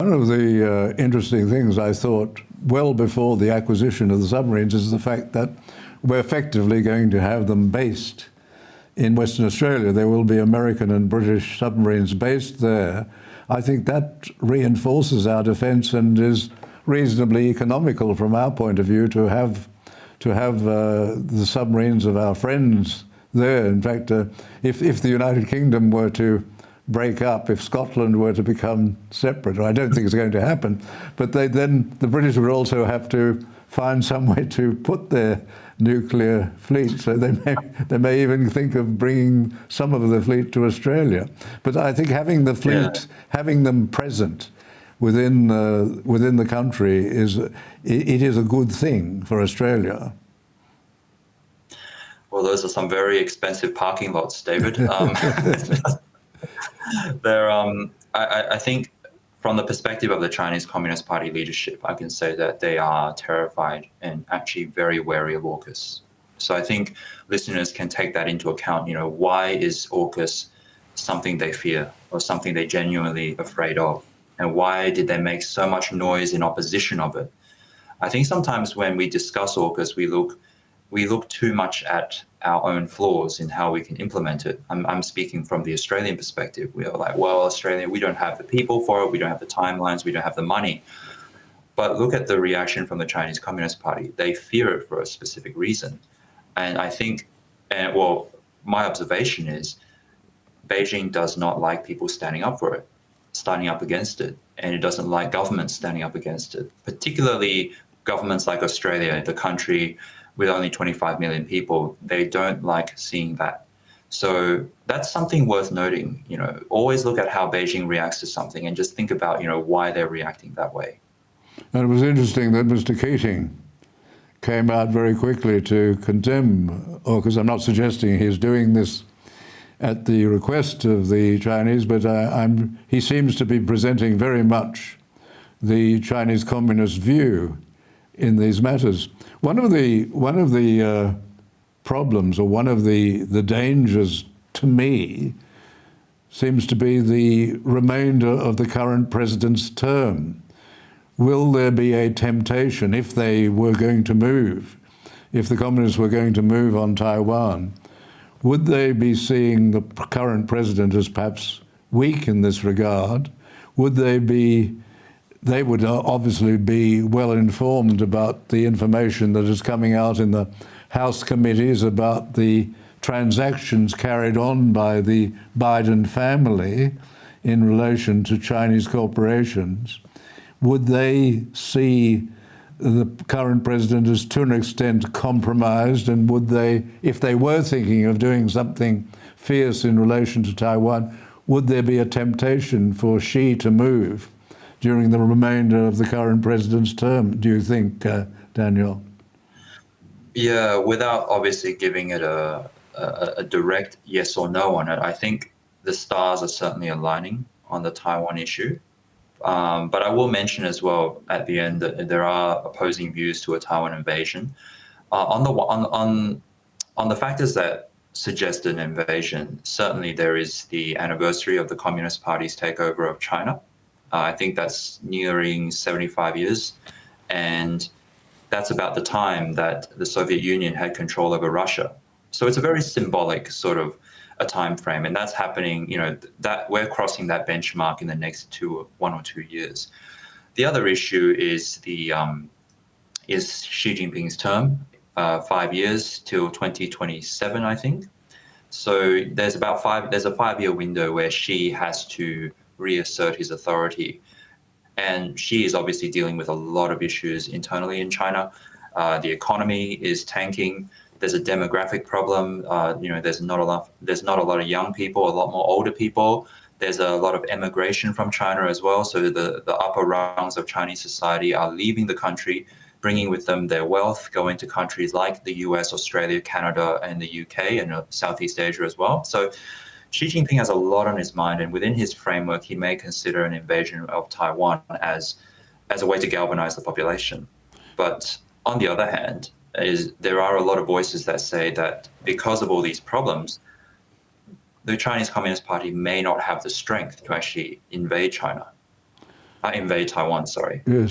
One of the interesting things I thought well before the acquisition of the submarines is the fact that we're effectively going to have them based in Western Australia. There will be American and British submarines based there. I think that reinforces our defence and is reasonably economical from our point of view to have the submarines of our friends there. In fact, if the United Kingdom were to break up, if Scotland were to become separate, I don't think it's going to happen, but then the British would also have to find some way to put their nuclear fleet, so they may even think of bringing some of the fleet to Australia. But I think having the fleet, having them present within the country is a good thing for Australia. Well, those are some very expensive parking lots, David. I think from the perspective of the Chinese Communist Party leadership, I can say that they are terrified and actually very wary of AUKUS. So I think listeners can take that into account. Why is AUKUS something they fear or something they're genuinely afraid of? And why did they make so much noise in opposition of it? I think sometimes when we discuss AUKUS, we look too much at our own flaws in how we can implement it. I'm speaking from the Australian perspective. We are like, well, Australia, we don't have the people for it, we don't have the timelines, we don't have the money. But look at the reaction from the Chinese Communist Party. They fear it for a specific reason. And I think, my observation is Beijing does not like people standing up for it, standing up against it. And it doesn't like governments standing up against it, particularly governments like Australia, the country with only 25 million people. They don't like seeing that. So that's something worth noting. Always look at how Beijing reacts to something and just think about, why they're reacting that way. And it was interesting that Mr. Keating came out very quickly to condemn AUKUS. I'm not suggesting he's doing this at the request of the Chinese, but he seems to be presenting very much the Chinese Communist view in these matters. One of the problems, or one of the dangers to me, seems to be the remainder of the current president's term. Will there be a temptation, if they were going to move, if the communists were going to move on Taiwan, would they be seeing the current president as perhaps weak in this regard? Would they would obviously be well informed about the information that is coming out in the House committees about the transactions carried on by the Biden family in relation to Chinese corporations. Would they see the current president as to an extent compromised, and would they, if they were thinking of doing something fierce in relation to Taiwan, would there be a temptation for Xi to move during the remainder of the current president's term, do you think, Daniel? Yeah, without obviously giving it a direct yes or no on it, I think the stars are certainly aligning on the Taiwan issue. But I will mention as well at the end that there are opposing views to a Taiwan invasion. On the factors that suggest an invasion, certainly there is the anniversary of the Communist Party's takeover of China. I think that's nearing 75 years. And that's about the time that the Soviet Union had control over Russia. So it's a very symbolic sort of a time frame. And that's happening, that we're crossing that benchmark in the next 1 or 2 years. The other issue is is Xi Jinping's term, 5 years till 2027, I think. So there's a 5-year window where Xi has to reassert his authority. And Xi is obviously dealing with a lot of issues internally in China. The economy is tanking. There's a demographic problem. There's not a lot of young people, a lot more older people. There's a lot of emigration from China as well. So the upper rungs of Chinese society are leaving the country, bringing with them their wealth, going to countries like the US, Australia, Canada, and the UK, and Southeast Asia as well. So Xi Jinping has a lot on his mind, and within his framework, he may consider an invasion of Taiwan as a way to galvanize the population. But on the other hand, there are a lot of voices that say that because of all these problems, the Chinese Communist Party may not have the strength to actually invade China. Invade Taiwan, sorry. Yes.